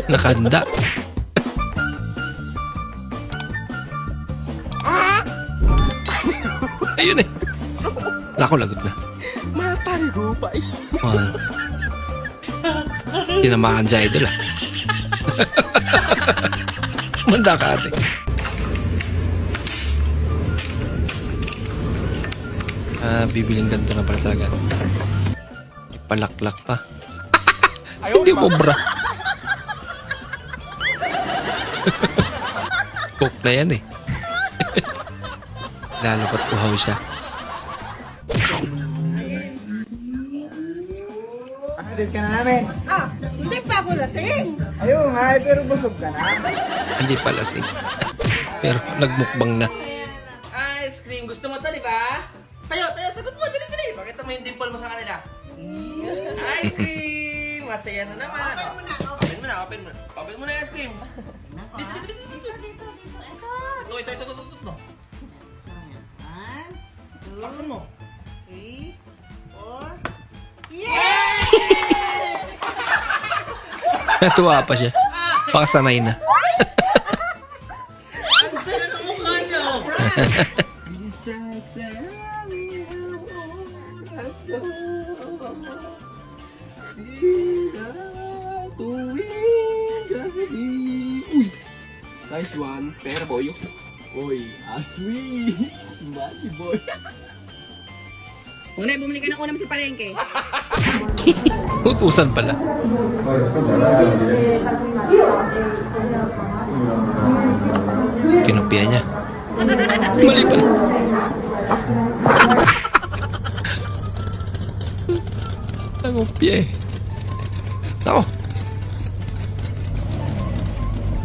Nakanda. Ayun eh. Lako, lagot na. Matay rupa eh. Tinamaan siya idol ah. Manda ka ate. Bibiling ganito na pala talaga. Ipalaklak pa. Hindi mo bra. Coke na yan eh. Lalo pat uhaw siya. Update ka na namin. Hindi pa ako lasing. Ayun nga, pero busog ka na. Hindi pa lasing. Pero nagmukbang na. Ice cream. Gusto mo to, di ba? Tayo, sagot mo. Dali. Pakita mo yung dimple mo sa kanila. Ice cream. Masaya na naman. Open mo na ice cream. Dito. Ito. Laksan mo. 3, 4. Natuwa pa siya. Pakasanay na. Ang saya ng mukha niya. Nice one, pero boy. Uy, sweet. Smiley boy. Una, bumili ka ng unam sa palengke. Utusan pala. Kinopia niya. Mali pala. Nangopia eh. Ako.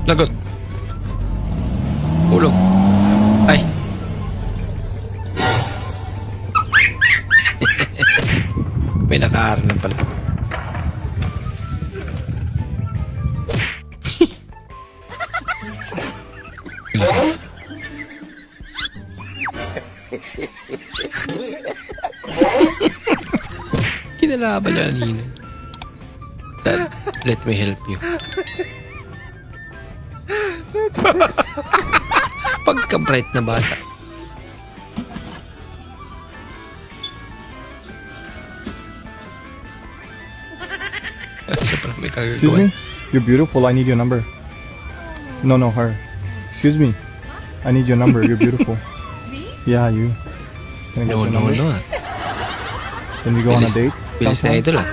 Lagot. Ulog. Ay. May nakaaral lang pala. Kinalaban niya kanina. Dad, let me help you. Pagka-bright na bata. Siya pala may kagagawan. Excuse me? You're beautiful. I need your number. No, her. Excuse me. I need your number. You're beautiful. Me? Yeah, you. Can I get your number? No. Can we go on a date? Bilis na sometime? idol ah.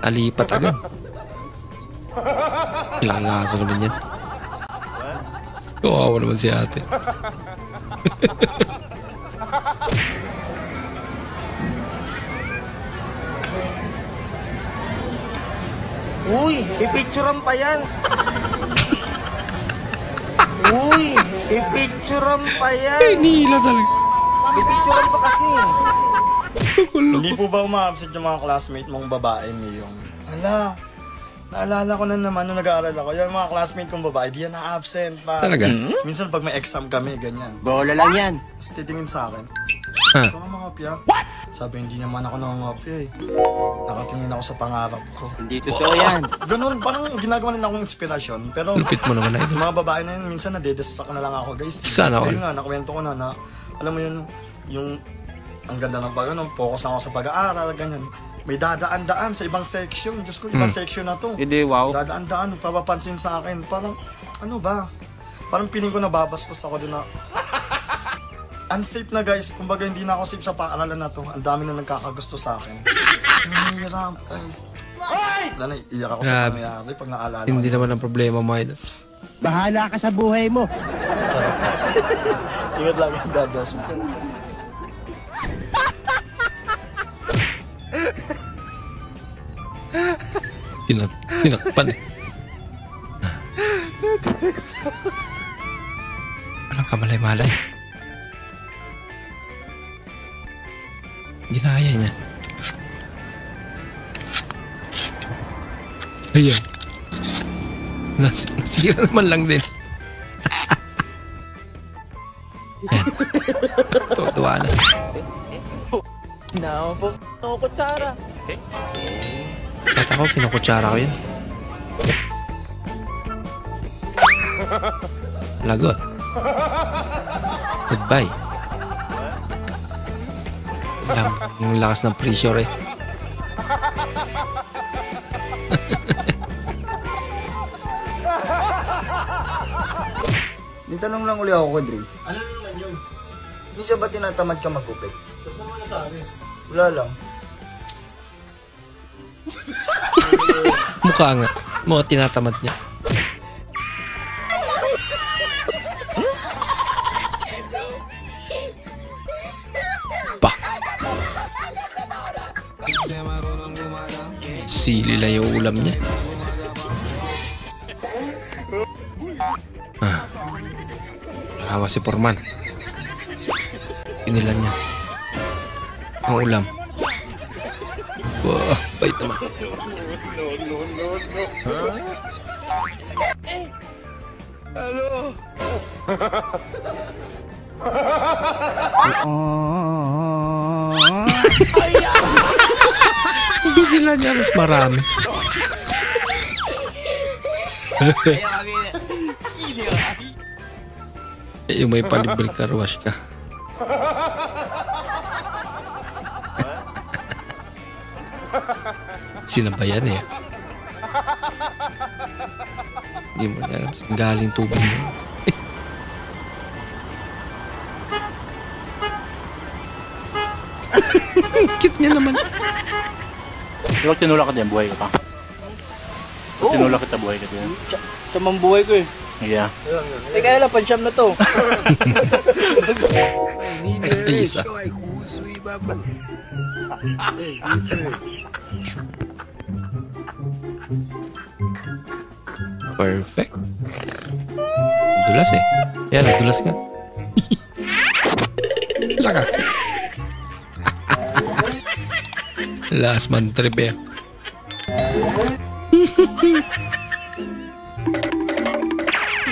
Alipat agad. Ilang aso naman yan. Kawawa naman si ate. Uy, pipicturean pa yan. Uy, pipicturean pa yan. Nihila talaga. Pipicturean pa kasi. Hindi po ba uma-absent yung mga classmate mong babae, Miyong? Hala, naalala ko na naman nung nag-aaral ako, yung mga classmate kong babae, di yan na-absent pa. Talaga? Minsan pag may exam kami, ganyan. Bola lang yan. Tapos titingin sa akin, Ha? ikaw ang mangopya? Sabi, hindi naman ako nangopya eh. Nakatingin ako sa pangarap ko. Hindi totoo yan. Ganun, parang ginagawa nila akong inspirasyon. Pero Lupit mo naman idol. yung mga babae na yun, minsan nade-distract na lang ako, guys. Sana all. Ayun nga, nakwento ko na, alam mo yun, yung ang ganda ng focus lang ako sa pag-aaral, ganyan. May dadaan-daan sa ibang section. Diyos ko, ibang section na to. Hindi, wow. Dadaan-daan, papapansin sa akin. Parang, ano ba? Parang piling ko nababastos ako doon na unsafe na guys. Kumbaga hindi na ako safe sa paaralan na to. Ang dami na nagkakagusto sa akin. Ang hirap guys. Wala na, iyak ako sa Grabe. pangyayari pag naalala ko. Hindi naman ang problema mo idol. Bahala ka sa buhay mo. Charot. Ingat lang ang dadas mo. Tinakpan eh. Walang kamalay-malay. Ginaya niya. Ayan. Nasira naman lang din. Yan. Tuwa na. At ako, kinukutsara ko yun. Lagot. Goodbye. Ang lakas ng pressure eh. May tanong lang uli ako, Kodri. Ano naman yun? Hindi siya ba tinatamad ka magkupit? Wala lang. Mukha nga. Mukha tinatamad niya. Pa. Sili lang yung ulam niya. Hawa si Porman. Pinilan niya ang ulam. Wah, bait naman. Bigla niya mas marami. Yung may palibre car wash ka. Sila ba yan eh? Hindi mo na alam saan galing tubig na yan. Cute niya naman. Ikaw tinulak ka din, buhay ka pa. Tinulak kita, buhay ka din. Sa mambuhay ko eh. Yeah. Kaya lang, pansyam na to. Ay, isa. Perfect. Dulas eh. Yan, dulas nga. Laka. Last man trip eh.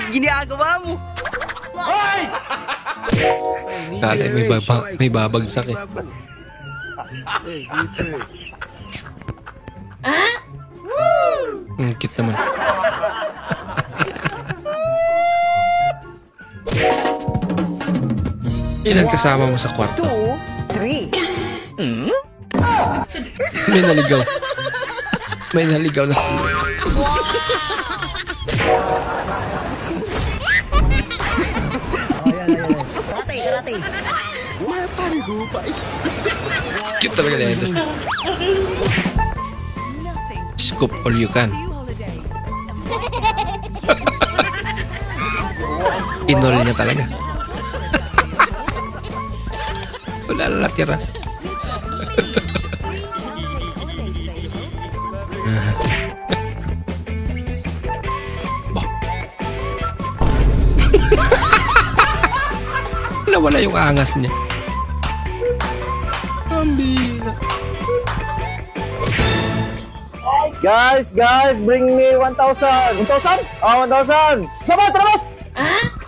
Ginagawa mo. Kala may babagsak eh. Cute naman. Ilan kasama mo sa kwarto? 2, 3. May naligaw. May naligaw na. Karate. Cute talaga na ito. Scoop all you can. Inol niya talaga. Wala na natira. Nawala yung angas niya. Ambina. Guys, bring me 1,000. 1,000? Oh, 1,000. Sama, trabas!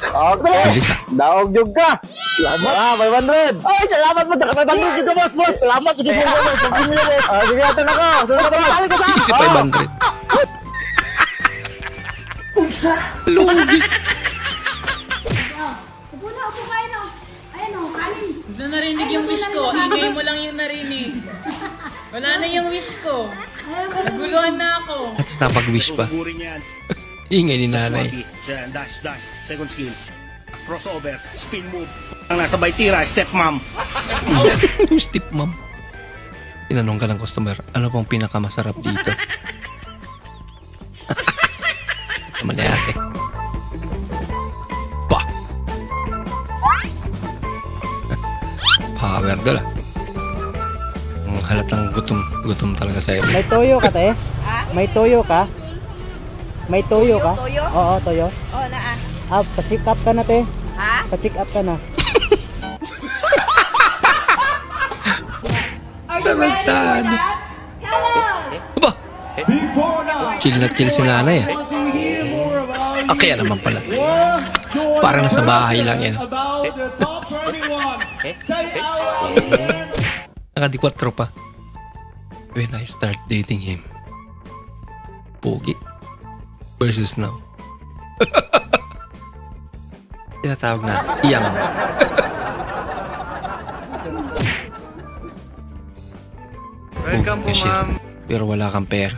Okay. Bilis ah. Daog jug ka. Salamat. 500. Ay, salamat mo. 500 juga, boss. Salamat. Sige, sige, boss. Sige, ito na ko. Sunod na ko. Easy 500. Lugi. Upo kayo no. Ayan o, kanin. Na narinig yung wish ko. Ingay mo lang yung narinig. Wala na yung wish ko. Naguluhan na ako. At napag-wish pa. Ingay ni nanay. Dash. Second skill. Crossover. Spin move. Ang nasa baitira, step mom. Step mom. Tinanong ka ng customer, ano pong pinakamasarap dito? Mali ate. Bah! Power dola. Ang halatang gutom talaga sa'yo. May toyo ka, te? May toyo ka? May toyo ka? Toyo? Oo, toyo. Oh, naa. Pa-check up ka na, te. Ha? Pa-check up ka na. Are you ready for that? Tell us! Aba! Chill na chill si nanay eh. Kaya naman pala. Parang nasa bahay lang yan. Naka-4 pa. When I start dating him. Pogi. Versus now. Tinatawag na iyang. Welcome po, ma'am. Pero wala kang pera.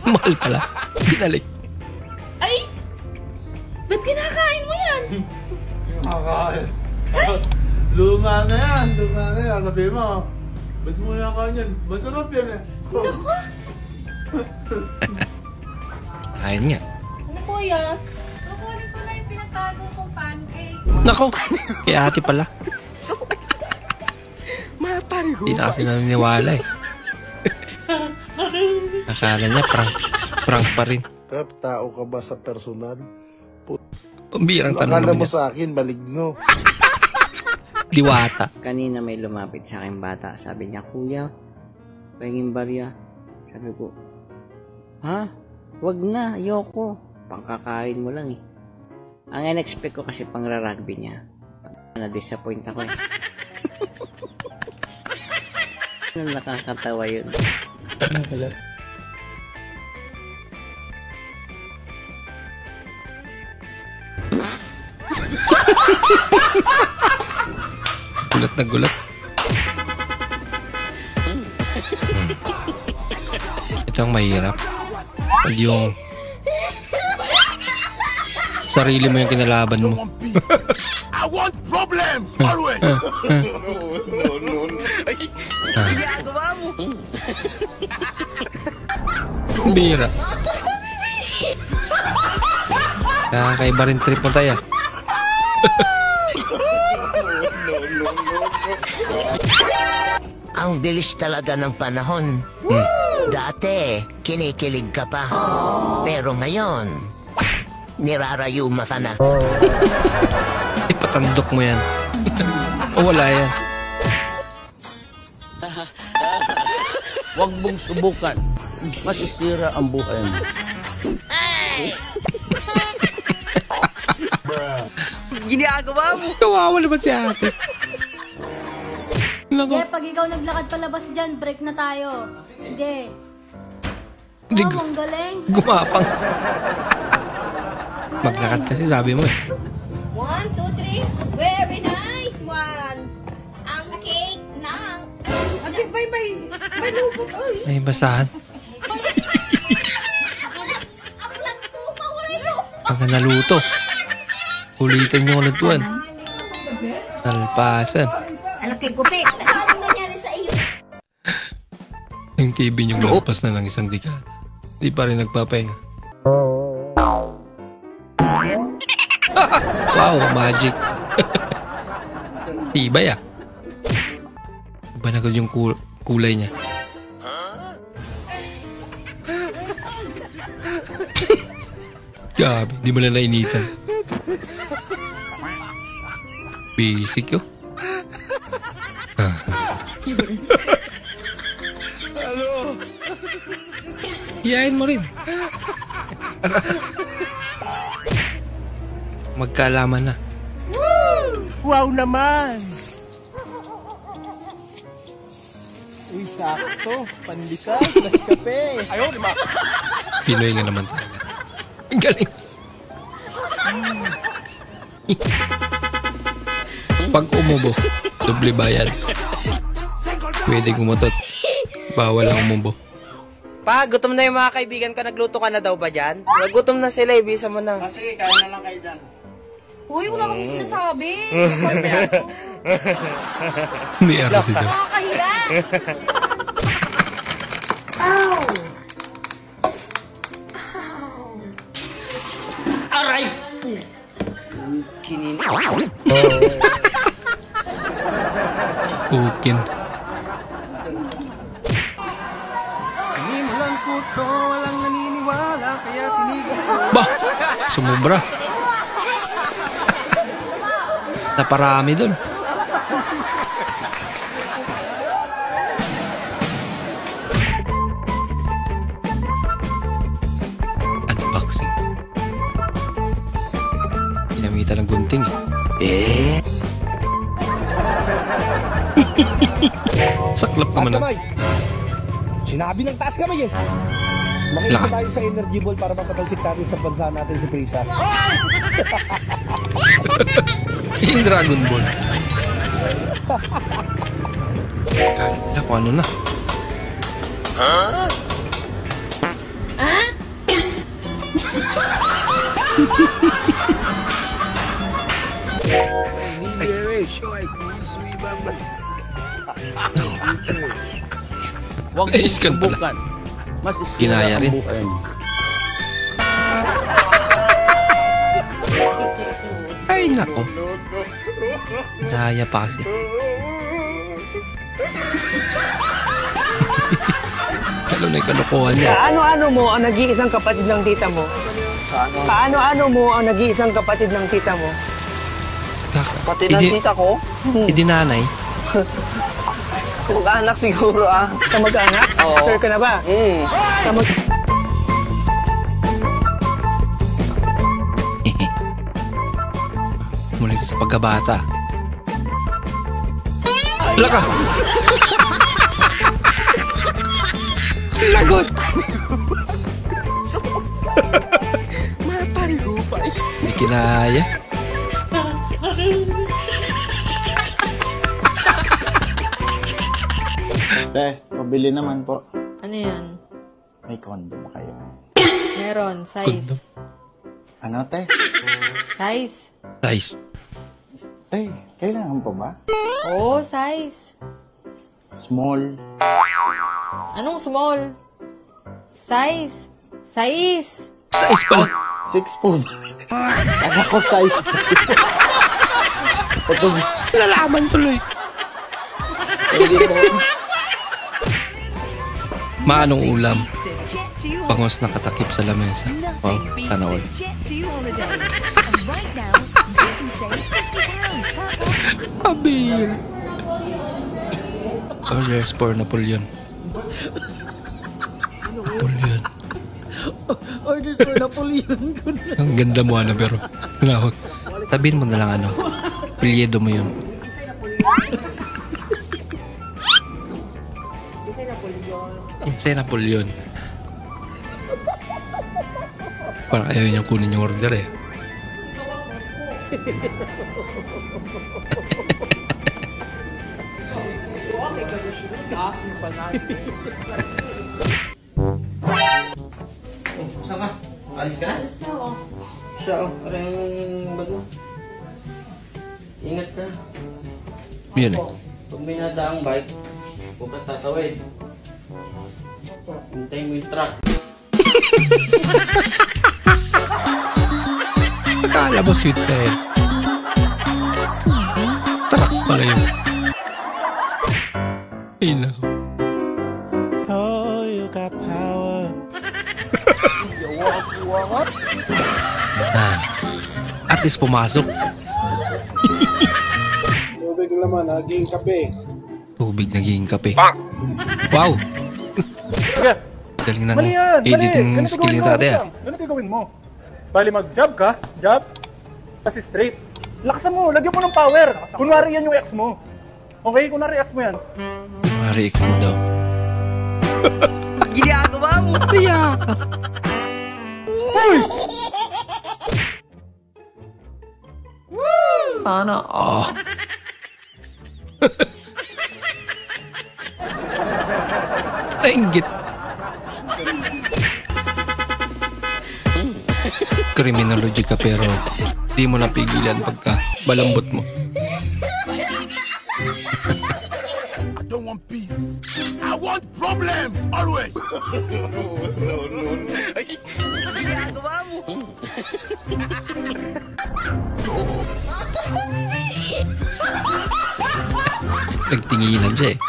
Mahal pala. Binalik. Ay! Ba't kinakain mo yan? Kinakain. Luma na yan. Sabi mo, ba't mo nakain yan? Masarap yan eh. Naku! Kain nga. Ano po yan? Kukunin ko na yung pinagtago kong pancake. Nako! Kaya ate pala. Hindi na kasi naniniwala eh. Akala niya prank pa rin. Kap, tao ka ba sa personal? Pambirang tanong akala naman mo niya. sa akin, maligno. Diwata. Kanina may lumapit sa akin bata. Sabi niya, Kuya, pahingin barya. Sabi ko, ha? Wag na, ayoko. Pangkakain mo lang eh. Ang in-expect ko kasi pang rugby niya. Na-disappoint ako eh. Nakakatawa yun. Gulat na gulat. Ito ang mahirap. Pag yung sarili mo yung kinalaban mo. I want problems always. Bira. Kakaiba rin trip mo tayo. Ang bilis talaga ng panahon. Dati, kinikilig ka pa. Pero ngayon, nirarayuma ka na. Ipatandok mo yan. O wala yan. Huwag mong subukan. Masisira ang buhay mo. Ginagawa mo. Kawawa naman si ate. Sige, pag ikaw naglakad palabas dyan, break na tayo. Sige. Hindi, Oh, ang galing. gumapang. Maglakad kasi sabi mo eh. 1, 2, 3. Very nice one. Ang cake ng... Ate, may lupot, oy. May basahan. Ang lanto pa, wala yung... Pagka naluto. Ulitin yung lutuan. Talpasan. Ano kay Kuti? Ano nangyari sa iyo? Yung TV niyong lampas na ng isang dekada. Di pa rin nagpapahinga. Wow, magic. Tibay ah. Iba na yung kulay niya. Gabi, di mo na nainitan. Basic yun. Iyain mo rin. Magkaalaman na. Wow naman! Uy, sakto. Pandesal, plus kape. Ayaw, di ba? Pinoy nga naman talaga. Ang galing. Pag umubo, doble bayad. Pwede gumutot. Bawal ang umubo. Pa, gutom na yung mga kaibigan ko. Nagluto ka na daw ba dyan? Nagutom na sila, ibisa mo na. Sige, kaya na lang kayo dyan. Uy, wala kang sinasabi. Hindi ako si Dom. Nakakahiya. Ow! Aray! Kinin. Ukin. Inimulan ko to, walang naniniwala, kaya tinigil ko. Bah! Sumubra. Naparami dun. Unboxing. Pinamitan ng gunting eh. Saklap naman Taas kamay. Sinabi ng taas kamay eh. Makiisa tayo sa energy ball para mapatalsik natin sa bansa natin si Prisa. Yung Dragon Ball. Kala ko ano na. Huwag mong subukan. Mas Ginaya rin. Ay nako. Daya pa kasi. Ano na yung kalokohan niya? Paano-ano mo ang nag-iisang kapatid ng tita mo? Paano-ano mo ang nag-iisang kapatid ng tita mo? Kapatid ng tita ko? Hindi nanay. Mag-anak siguro ah. Mag-anak? Oo. Sure ka na ba? Muli sa pagkabata. Laka! Lagot! Hindi kinaya. Te, pabili naman po. Ano yan? May condom kayo. Meron. Size. Ano, te? Size. Size. Te, kailangan pa ba? Oo, size. Small. Anong small? Size. Size. Size pala. 6 foot. Ano ko size? Lalaman tuloy. Maanong ulam? Pangos nakatakip sa lamesa. Wow, sana all. Abir. Orders for Napoleon. Napoleon. Orders for Napoleon. Ang ganda mo ano pero tinawag. Sabihin mo na lang ano. Pilyedo mo yun. Insay Napoleon. Parang ayaw niyang kunin yung order eh. Saan ka? Alis ka na? Alis na ako. Siya oh, parang bag mo. Ingat ka. Yun eh. Pag may nadaang bike, huwag ka tatawid. Hintay mo yung truck. Akala mo sweet na eh. Truck pala yun. Ay nako. Oh, you got power. At least pumasok. Tubig naman, naging kape. Tubig naging kape. Wow! Galing ng Mali yan, editing mali. skill ni tatay ah. Ganito gagawin mo. Bali mag-jab ka, jab, kasi straight. Lakasan mo, lagyan mo ng power. Kunwari yan yung ex mo. Okay, kunwari ex mo yan. Kunwari ex mo daw. Ginagawa mo. Yakap. Hoy! Sana all. Nainggit. Criminology ka pero di mo napigilan pagka balambot mo. I don't want peace. I want problems always. No. Ginagawa mo. Nagtinginan siya eh.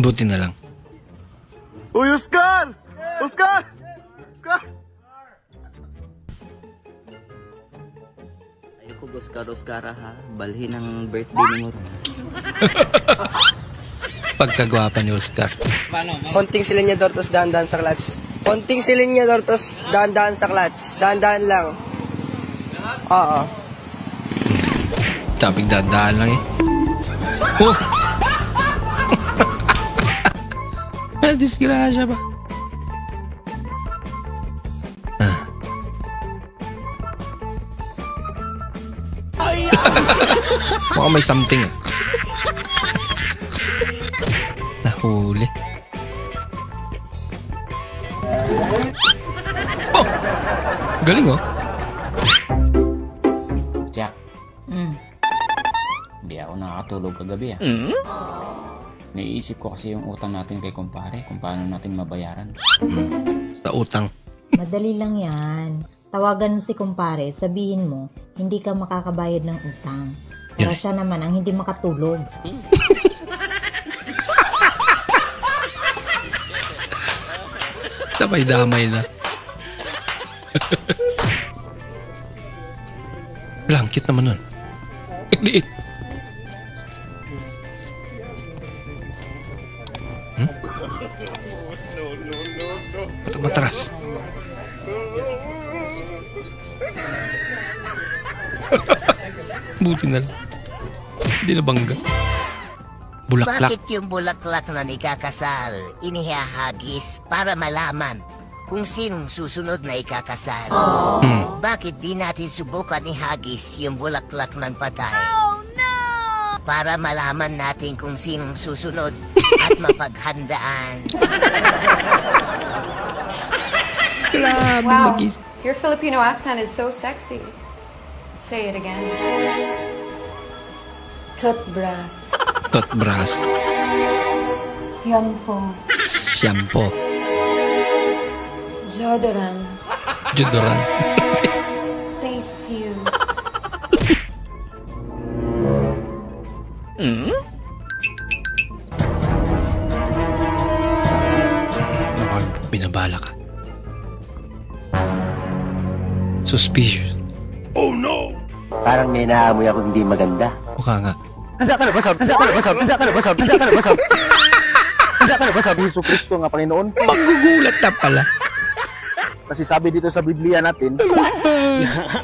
Buti na lang. Uy, Oscar! Oscar! Oscar! Oscar ha, balhin ang birthday mo. Pagkagwapa ni Oscar. Konting silinyador, tos dahan-dahan sa clutch. Konting silinyador, tos dahan-dahan sa clutch. Dahan-dahan lang. Oo. Sabing dahan-dahan lang eh. Oh! Disgrasya ba? Mukhang may something eh. Nahuli. Oh! Galing oh. Jack. Hindi ako nakakatulog kagabi ah. Naiisip ko kasi yung utang natin kay kumpare, kung paano natin mabayaran. Sa utang. Madali lang yan. Tawagan mo si kumpare, sabihin mo, hindi ka makakabayad ng utang. Para siya naman ang hindi makatulog. Damay-damay na. Langkit naman nun. Liit. Ito matras. Buti na lang. Hindi na bangga. Bulaklak. Bakit yung bulaklak na ikakasal inihahagis para malaman kung sinong susunod na ikakasal? Bakit di natin subukan ihagis yung bulaklak ng patay? Para malaman natin kung sinong susunod at mapaghandaan. Wow, your Filipino accent is so sexy. Say it again. Toothbrush. Toothbrush. Shampoo. Shampoo. Deodorant. Deodorant. Taste you. Mukhang binabala ka. Suspicious. Oh no! Parang may naamoy ako hindi maganda. Mukha nga. Handa ka na ba, Sab? Handa ka na ba, Sab? Handa ka na ba, Sab? Handa ka na ba, Sab? Handa ka na ba, Sab? Hesus Kristo nga, Panginoon? Magugulat na pala. Kasi sabi dito sa Biblia natin,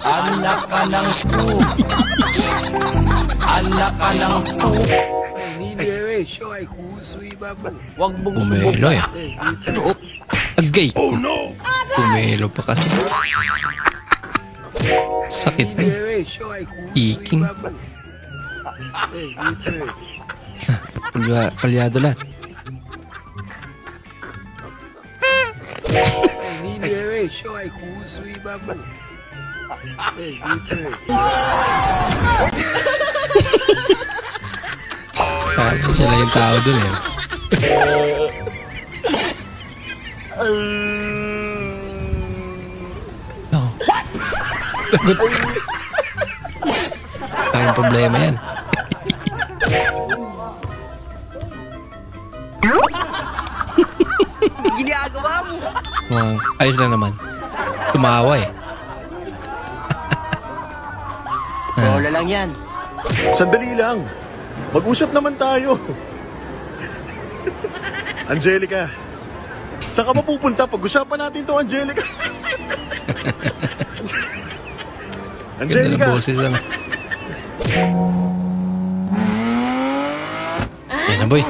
anak ka ng po. Anak ka ng po. Wag mong Bumelo eh. Agay ko. Bumelo pa kasi. Sakit mo. Iking. Palyado lahat. Siya lang yung tao dun eh. No. Lagot. Kayang problema yan. Ginagawa mo. Ayos lang naman. Tumawa eh. Bola lang yan. Sandali lang. Mag-usap naman tayo. Angelica, saan ka mapupunta? Pag-usapan natin to, Angelica. Ganda na boses lang. Yan na boy.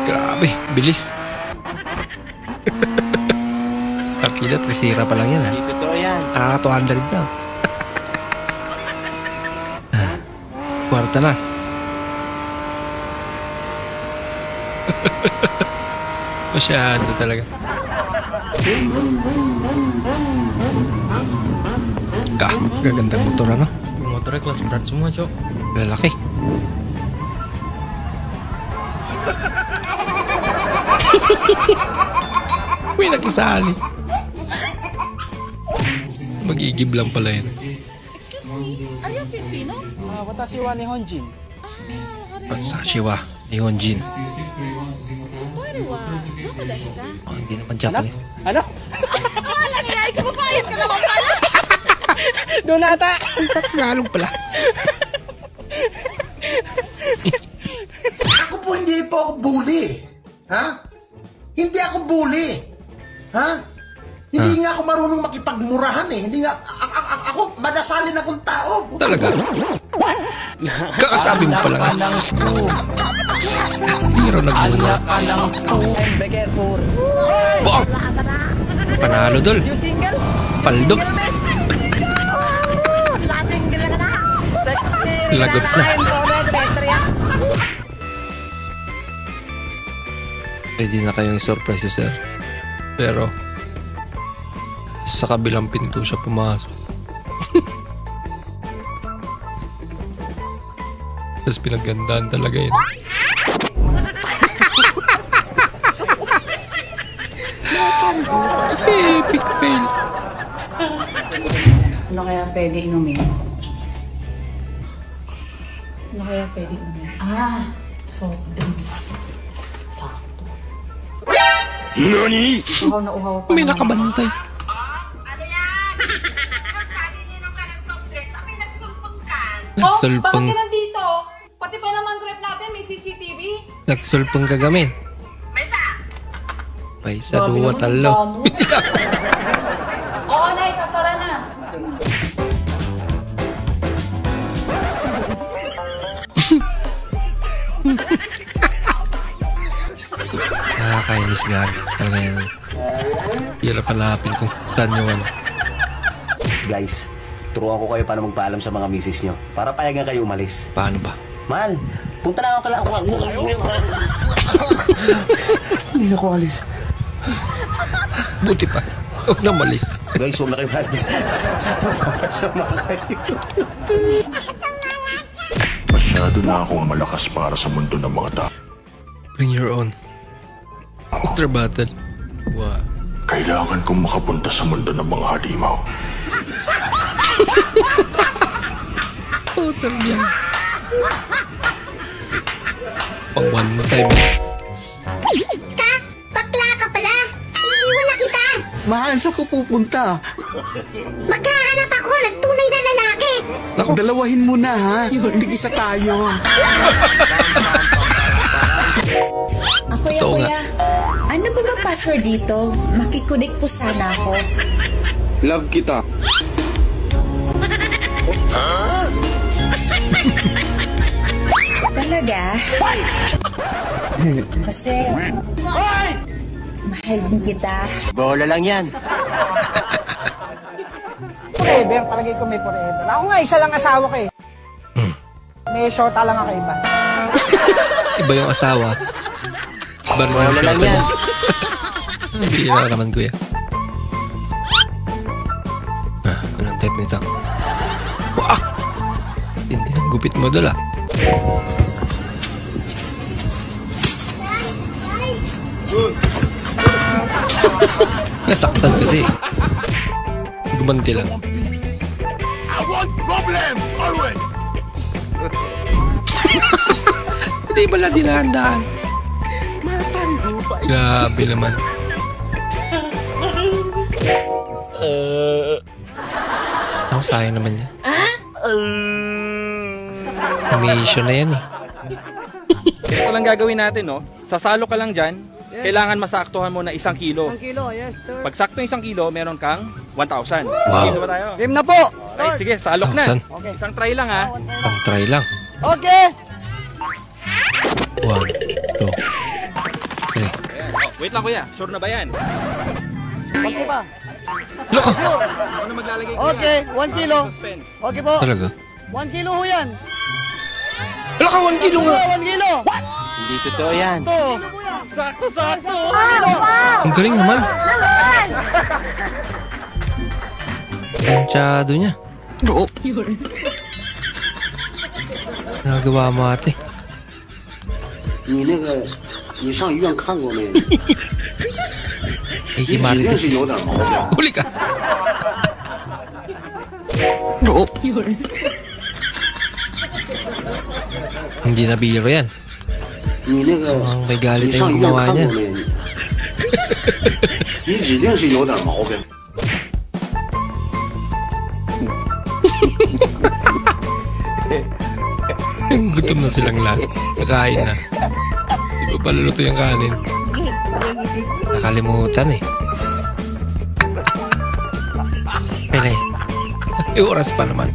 Grabe, bilis. Partida, 3-0 pa lang yan ha. Totoo yan. 200 na. Kwarta na. Masyado talaga. Gagandang motor ano? Yung motornya kelas berat semua, Cok. Lalaki. Uy, nakisali. Mag-igib lang pala yun. Excuse me, are you Filipino? Watashi wa Nihonjin. Watashi wa Nihonjin. Toire wa doko desu ka? Oh, hindi naman Japanese. Ano? Lagi ikaw papayat ka naman pala. Doon ata. Tagalog pala. Ako po hindi po ako bully. Ha? Hindi ako bully. Ha? Hindi nga ako marunong makipagmurahan eh. Hindi nga, ako, madasalin akong tao. Talaga? Kakasabi mo pala nga. Pero nagmura. Boom! Panalo, Dol. Paldo. Lagot na. Ready na kayong surprise, sir. Pero sa kabilang pinto siya pumasok. Tapos pinagandaan talaga yun. Epic fail. Ano kaya pwede inumin? Ano kaya pwede inumin? Soft drinks. Sakto. Nani? Uhaw na uhaw pa. May nakabantay. Nagsulpang. Bakit ka nandito? Pati pa naman rep natin, may CCTV. Nagsulpang kagamin. Paisa, duwa, talo. Oo, Nay, sasara na. Nakakainis nga. Talaga yan. Hirap palapin kung saan yung ano. Guys, turuan ko kayo paano magpaalam sa mga misis nyo. Para payagan kayo umalis. Paano ba? Mahal, punta na ako kala. Hindi na ako alis. Buti pa. Huwag na malis. Guys, huwag na kayo malis. Sama kayo. Masyado na akong malakas para sa mundo ng mga tao. Bring your own. Ultra battle. Wow. Kailangan kong makapunta sa mundo ng mga halimaw. Total dyan. Pang one time. Ka? Bakla ka pala? Iiwan na kita. Mahal, saan ko pupunta? Maghahanap ako ng tunay na lalaki. Dalawahin mo na, ha? Tig-isa tayo. Kuya, ano ba ba password dito? Makikunik po sana ako. Love kita. Talaga? Kasi mahal din kita. Bola lang yan. Forever, palagay ko may forever. Ako nga, isa lang asawa ko eh. May shota lang ako iba. Iba yung asawa. Iba naman yung shota niya. Bihira ka naman, kuya. Anong type nito? Wah! Hindi nang gupit mo doon, Nasaktan kasi. Gumanti lang. I want problems always. Hindi pala dinahandaan. Grabe naman. Ako sayang naman yan. Mission na yan eh. Ito lang gagawin natin, no? Sasalo ka lang dyan. Kailangan masaktuhan mo na 1 kilo. 1 kilo, yes sir. Pag sakto 1 kilo, meron kang 1,000. Wow. Okay na ba tayo? Game na po. Okay, sige, salok na. 1,000. Okay. Isang try lang, ha? Ang try lang. Okay. 1, 2, 3. Wait lang, kuya. Sure na ba yan? Okay pa. Loko! Sure. Ano maglalagay, kuya? Okay, 1 kilo. Suspense. Okay po. Talaga? 1 kilo ho yan. Wala ka 1 kilo nga! 1 kilo. Hindi totoo yan. Ito! Sakto! Ang galing naman. Tansyado niya. Nagawa mo ate. 你那个，你上医院看过没？ Ay, 你指定是有点毛病。 Huli ka! Hindi na biro yan. 你那个， may galit 你 na 上 yung 医院 gumawa 看过 niyan. 没？你指定是有点毛病。Gutom na silang lahat. Kakain na. Di ba paluluto yung kanin? Nakalimutan eh. Pwede. Oras pa naman.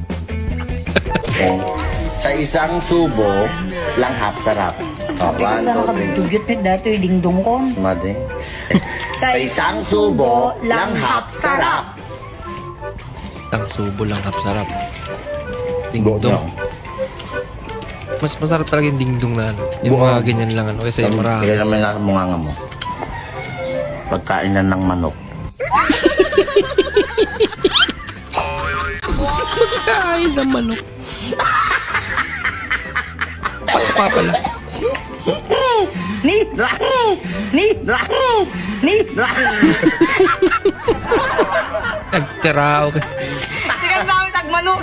Sa isang subo, langhap sarap. Oh, 1, 2, 3. Dugyot na dato yung dingdong ko. Made. Sa isang subo, langhap sarap. Isang subo, langhap sarap. Dingdong. Mas masarap talaga yung dingdong na ano. Yung mga ganyan lang ano. Kasi marami. Kaya naman nasa munganga mo. Pagkainan ng manok. Pagkain ng manok. Patuka pala. Nagtirao ka. Sigang dami tagmanok.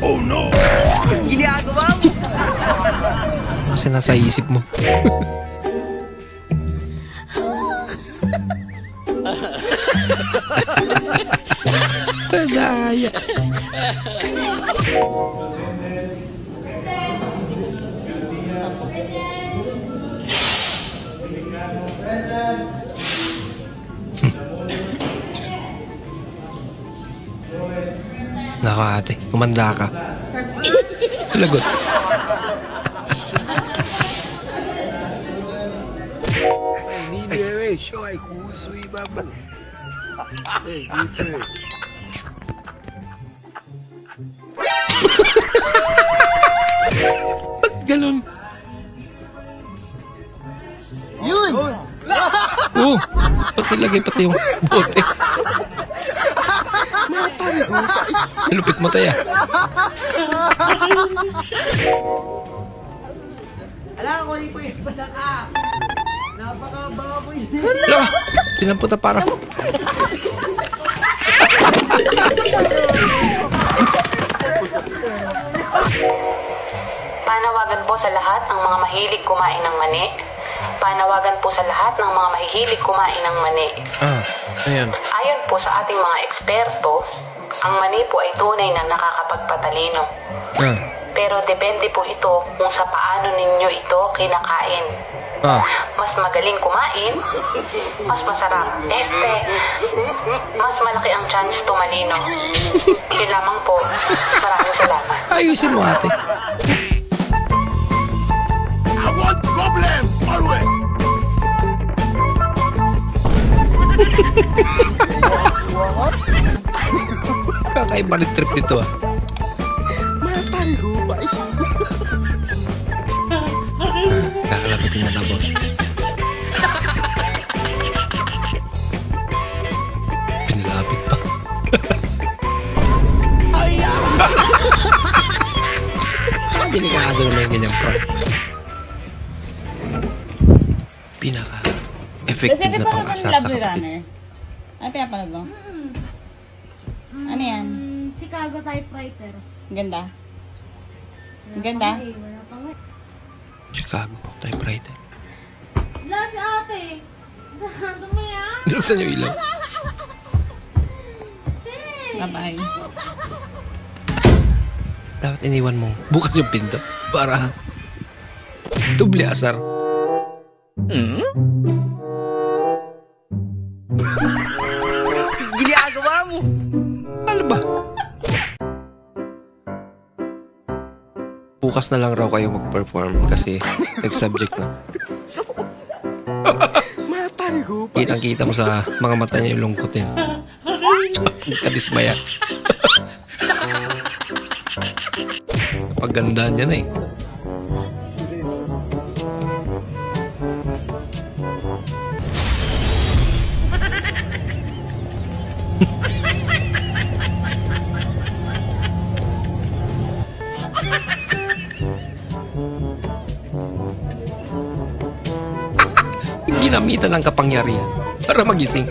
Oh no! Ginagawa mo. Kasi nasa isip mo. Daya. Nako ate, kumanda ka. Lagot. Ba't ganun? Yun! Oo! Ba't nilagay pati yung bote? Lupit mo tayo. Alam ko, hindi ko yung pataka. Napakababoy. Hala! Tinamputa para. Panawagan po sa lahat ng mga mahilig kumain ng mani. Panawagan po sa lahat ng mga mahihilig kumain ng mani. Ayan. Ayon po sa ating mga eksperto, ang mani po ay tunay na nakakapagpatalino. Pero depende po ito kung sa paano ninyo ito kinakain. Mas magaling kumain, mas masarap. Mas malaki ang chance tumalino. Yun lamang po. Maraming salamat. Ayusin mo ate. I want problems always. Kakaiba ng trip nito ah. Kakalapitin na tapos. Pinilapit pa. Delikado naman yung ganyang prank. Pinaka-effective na pang-asas sa kapatid. Ano pinapanood mo? Ano yan? Chicago typewriter. Ganda. Ganda? Chicago typewriter. Wala si ate. Sasando mo yan? Niluksan yung ilaw. Bye-bye. Dapat iniwan mo bukas yung pinto para doble asar. Ginagawa mo. Ano ba? Bukas na lang raw kayo mag-perform kasi nag-subject na. Kitang-kita mo sa mga mata niya yung lungkot niya. Kadismaya. Pagandaan niya na eh. Ginamitan ng kapangyarihan para magising.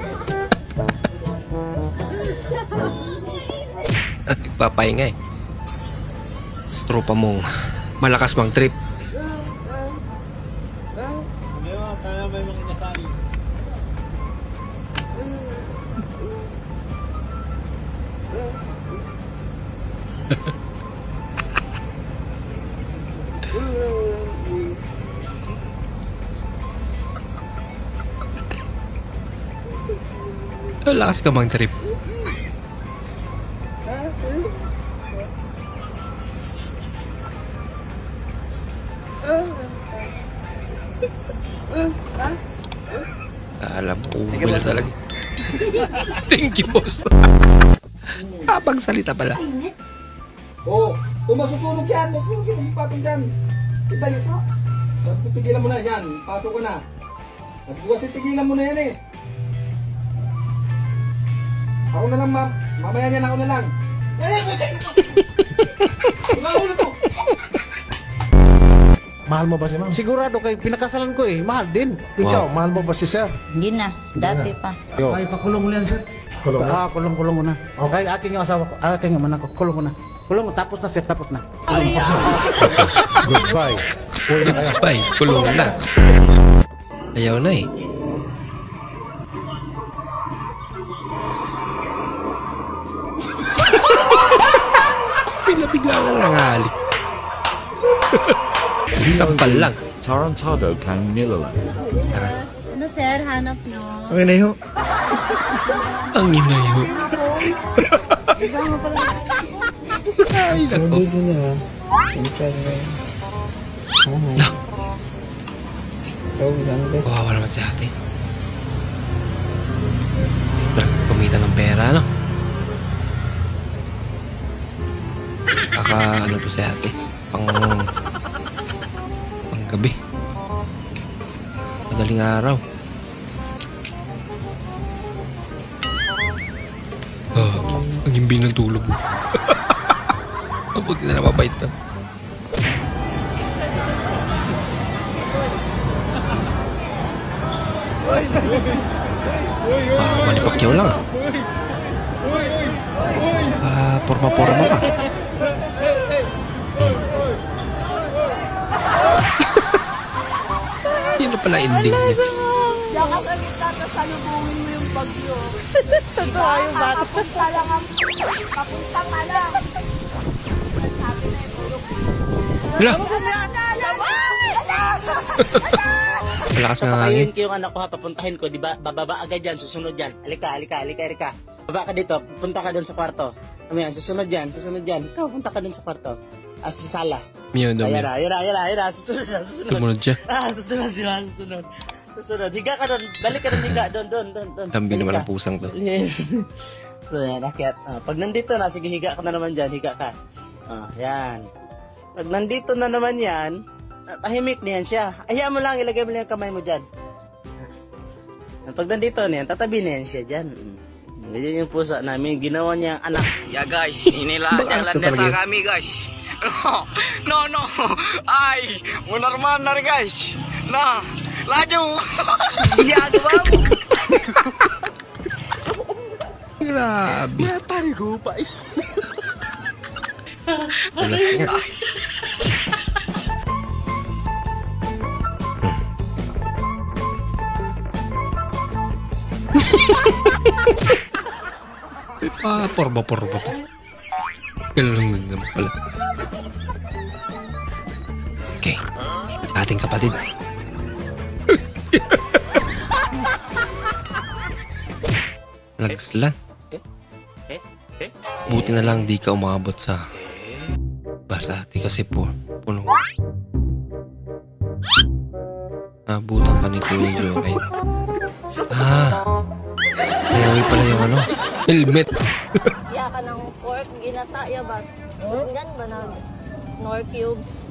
Papahinga eh. Tropa mong malakas mang trip. Lakas ka mag-trip. Alam mo, uwil talaga. Thank you, boss. Habang salita pala. Oo, kung masusunog yan, masusunog patong dyan. Kita yun, ha? Tigilan mo na yan, pasok ko na. Nagbukas tigilan mo na yan eh. Ako na lang, ma'am. Mamaya niyan ako na lang. Mahal to. Mahal mo ba si ma'am? Sigurado kay pinakasalan ko eh. Mahal din. Ikaw, mahal mo ba si sir? Hindi na. Dati pa. Ay, pakulong mo yan, sir. Kulong mo? Kulong mo na. Okay, aking yung asawa ko. Aking yung anak ko. Kulong mo na. Kulong mo. Tapos na, sir. Tapos na. Goodbye. Goodbye. Kulong na. Ayaw na eh. Bigla na lang halik. Sampal lang. Tarantado kang nilo. Ano sir, hanap nyo? Ang inayo. Ang inayo. Ay, nako. Kawawa naman si ate. Kumita ng pera, no? Ano to si ate? Pang gabi. Madaling araw. Ang imbi ng tulog mo. Mabuti na mabait na. Manny Pacquiao lang Porma-porma pa. Yun na pala ending niya. Diyan ka sa gitna, tapos salubungin mo yung bagyo. Totoo yung bata. Papunta lang ang... Papunta ka lang. Sabi na yung bulok. Hala! Malakas na hangin. Papatayin ko yung anak ko ha, papuntahin ko, di ba? Bababa agad yan, susunod yan. Halika. Baba ka dito, punta ka doon sa kwarto. Ayan, susunod yan. Ikaw, punta ka doon sa kwarto. Sa sala. Miyaw daw miyaw. Ayan na, susunod. Tumunod siya. Susunod. Higa ka doon, balik ka doon, higa. Doon. Lambi naman ang pusang to. So yan, akyat. Pag nandito na, sige, higa ka na naman dyan, higa ka. Yan. Pag nandito na naman yan, tahimik niyan siya. Hayaan mo lang, ilagay mo lang yung kamay mo dyan. Pag nandito niyan, tatabi na yan siya dyan. Ganyan yung pusa namin, ginawa niya anak. Yeah guys, inilah jalan desa kami guys. No. Ay, benar nih guys. Nah, laju. Iya tuh babu. Grabe. Tari lupa. Alasnya. Porba pa. Galang naman pala. Okay. Ating kapatid. Lagslan. Buti na lang di ka umabot sa Basati kasi puno. Abutan pa ni Kuya Joey. May pala yung ano, helmet. Ya ka ng pork, ginata, ya ba? Gan ba na nor cubes,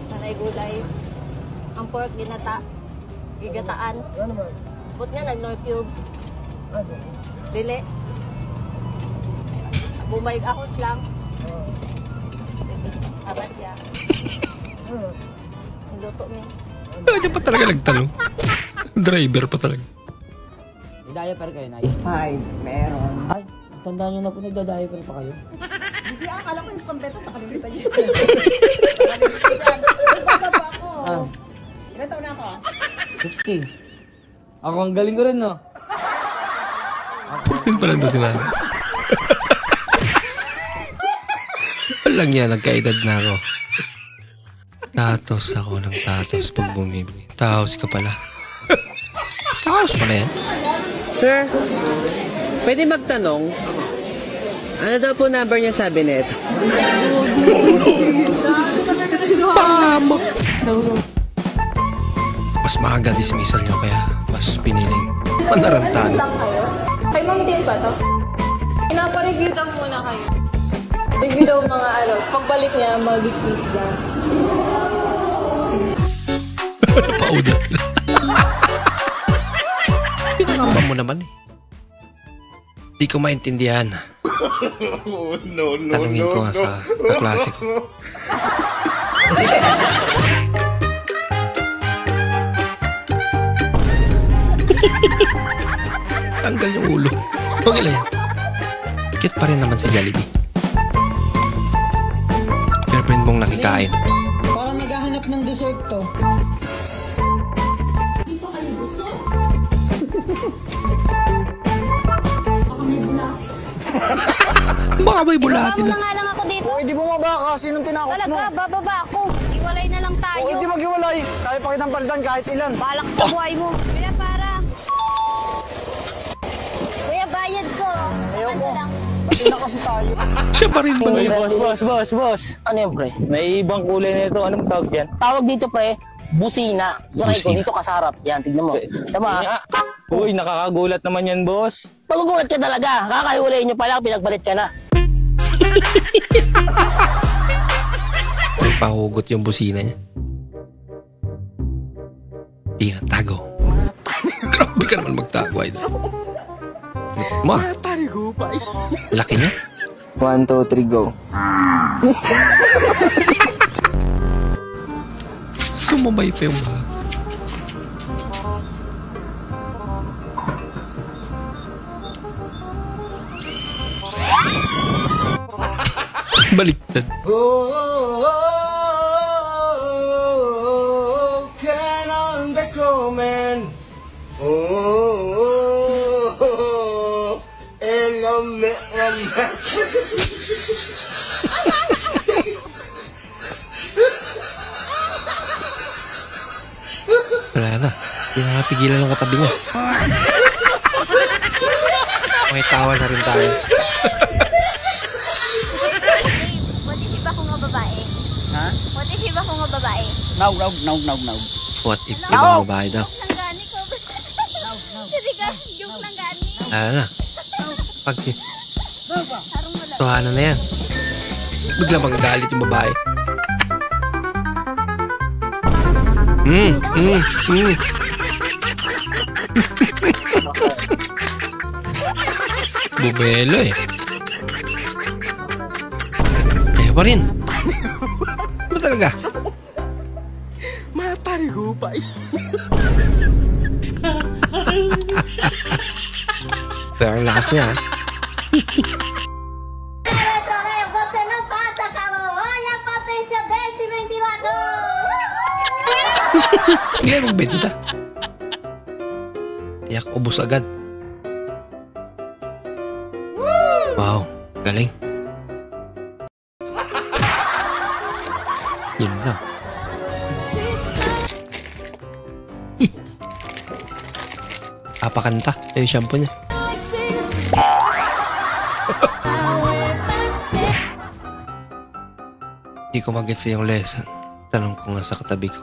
nanay gulay. Ang pork, ginata, gigataan. But nga nag-nor cubes. Dili. Bumayag akos lang. Sige, abat ya. Luto mi. Diyan pa talaga nagtanong. Driver pa talaga. Nagda-diaper kayo, Nay? Ay, meron. Ay, tandaan nyo na po, nagda-diaper pa kayo? Hindi, akala ko yung pambeto sa kalimitan niya. Nagpapaba ako. Ilan taon na ako? 16. Ako ang galing ko rin, no? 14 pa lang to sila. Walang yan, nagkaedad na ako. Tatos ako ng tatos pag bumibili. Taos ka pala. Taos pala yan. Sir, pwede magtanong? Ano daw po number niya sabi nito? Pama! Mas maaga dismissal nyo kaya mas piniling manarantan. Kay Ma'am din ba to? Pinapareview lang muna kayo. Review daw mga ano, pagbalik niya, mag-kiss daw. Pauda. Pinakamba mo naman eh. Di ko maintindihan. Tanungin ko nga sa kaklase ko. Tanggal yung ulo. Okay lang yan. Cute pa rin naman si Jollibee. Girlfriend mong nakikain. Parang naghahanap ng dessert to. Baka may bulatin na. Bababa nga lang ako dito. O, hindi bumaba ka. Sinong tinakot mo? Talaga, bababa ako. Iwalay na lang tayo. O, hindi maghiwalay. Kaya pa kitang palitan kahit ilan. Balak sa buhay mo. Kuya, para. Kuya, bayad ko. Ayoko. Pati na kasi tayo. Siya pa rin ba na yun? Boss. Ano yun, pre? May ibang kulay na ito. Anong tawag yan? Tawag dito, pre. Busina. Yan ko, dito ka sa harap. Yan, tignan mo. Tama. Uy, nakakagulat naman yan, boss. Magugulat ka talaga. Kakahiwalay nyo pala, pinagbalit ka na. Pahugot yung busina niya. Di na tago. Grabe ka naman magtago, idol. Ma, laki niya. 1, 2, 3, go. Sumabay pa yung mga. Baliktad. Can on the comment. Wala na. Hindi na napigilan ng katabi niya. May tawa na rin tayo. What if iba kung babae? Ha? What if iba kung babae? No. What if ibang babae daw? Joke lang gani ko. Hindi ka, joke lang gani. Wala na. Pag Sarong wala. tuhanan na yan. Bigla magagalit yung babae. Bumelo eh. Pa rin. Ano talaga? Matarigupay. Pero ang lakas niya. Hindi na magbenta. Tiyak, ubos agad. Wow, galing. Yun lang. Apakanta. Yung shampoo niya. Hindi ko mag-gets yung lesson. Tanong ko nga sa katabi ko.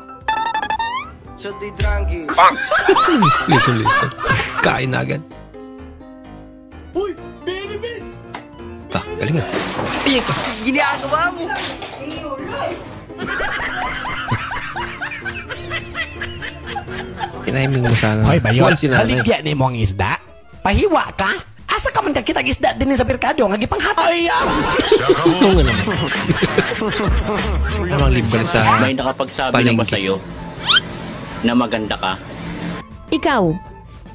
Listen. Kain na agad. Uy, baby! Ah, galing nga. Iyan ka. Ginagawa mo. Tiniming mo sana. Hoy, Bayon, Wal si nanay. haligya ni mo ang isda? Pahiwa ka? Asa ka man kakitag isda din sa merkado, nga gipanghatag. Ay, Ito nga naman. Anong libre sa May nakapagsabi na ba sa'yo na maganda ka? Ikaw,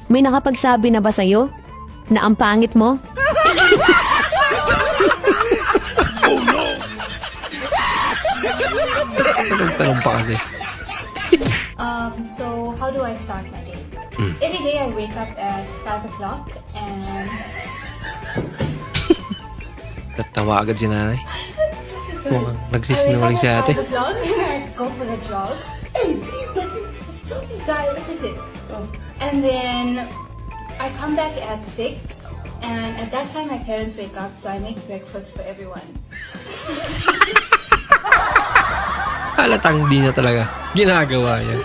may nakapagsabi na ba sa'yo na ang pangit mo? Oh no! Tanong pa kasi. So how do I start my day? Every day I wake up at 5 o'clock and Natawa agad si nanay. Mukhang nagsisinungaling si ate. Go for a jog. Hey, stop you guys. What is it? And then I come back at 6, and at that time my parents wake up, so I make breakfast for everyone. Halatang di na talaga ginagawa yan.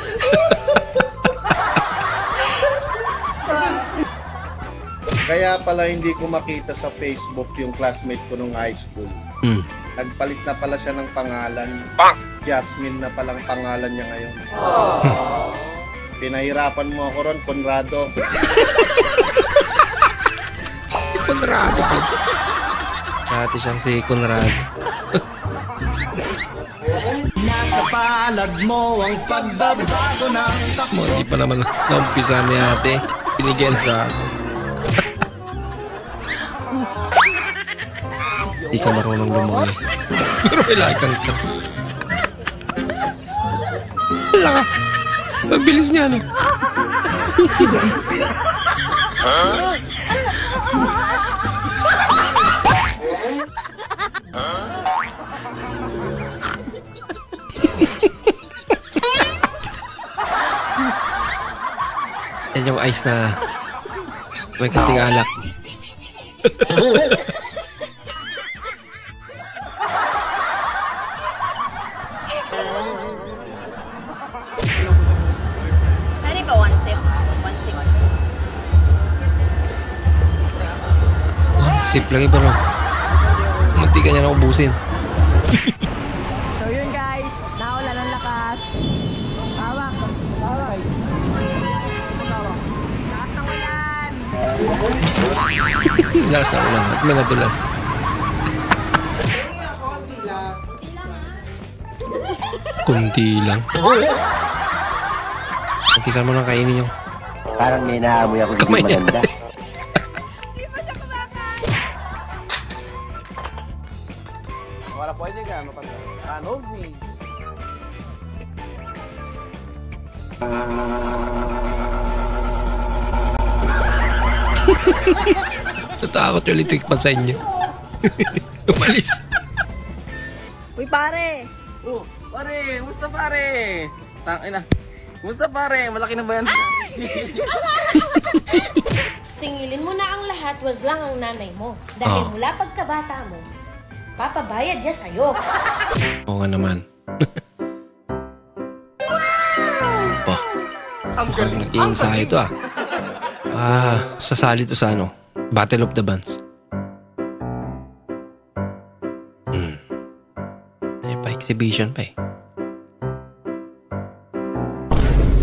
Kaya pala hindi ko makita sa Facebook yung classmate ko nung high school. Nagpalit na pala siya ng pangalan. Jasmine na palang pangalan niya ngayon. Pinahirapan mo ako ron, Conrado. Conrado pala. Dati siyang si Conrado. Nasa palad mo ang pagbabago ng takbo. Hindi pa naman naumpisa ni ate. Binigyan sa aso. Hindi ka marunong lumangoy. Pero kailangan kang ka. Wala ka. Mabilis niya, no? Yan yung ice na may kating alak. Pwede ba one sip? One sip. Sip lang iba, no? Munti ka niya na ubusin. So yun guys, naulan ng lakas. Hawak. Lakas ng ulan. Lakas ng ulan at may nadulas. Kunti lang. Kunti ka mo lang kainin yung... Parang may naamoy ako hindi maganda. Wala pwede ka, kanog me. Natakot yung electric pa sa inyo. Umalis. Uy pare! Oh, pare! Musta pare? Tangina. Musta pare? Malaki na ba yan? Singilin mo na ang lahat, was lang ang nanay mo. Dahil mula pagkabata mo, papabayad niya sa'yo. Oo nga naman. Mukhang nag-iinsahe ito sasali to sa Battle of the Bands. May pa-exhibition pa eh.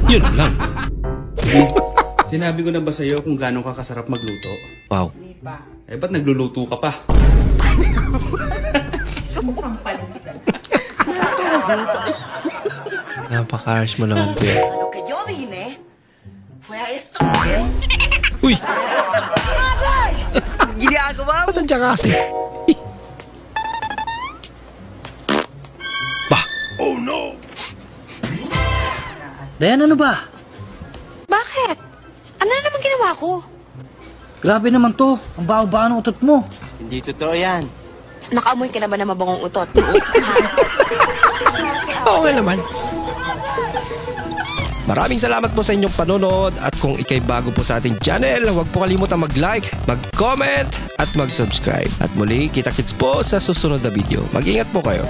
Yun lang. Sinabi ko na ba sa'yo kung gano'ng ka kasarap magluto? Wow. Eh, ba't nagluluto ka pa? Napaka-harsh mo naman, kuya. Lo que yo vine fue a esto. Uy! Ginagawa mo? Ba't nandiyan kasi? Bah! Oh no! Dayan, ano ba? Bakit? Ano na naman ginawa ko? Grabe naman to. Ang baho-baho ng utot mo. Hindi totoo yan. Nakaamoy ka na ba na mabangong utot? Okay naman. Maraming salamat po sa inyong panonood at kung ikay bago po sa ating channel, huwag po kalimutang mag-like, mag-comment at mag-subscribe. At muli, kita-kits po sa susunod na video. Mag-ingat po kayo.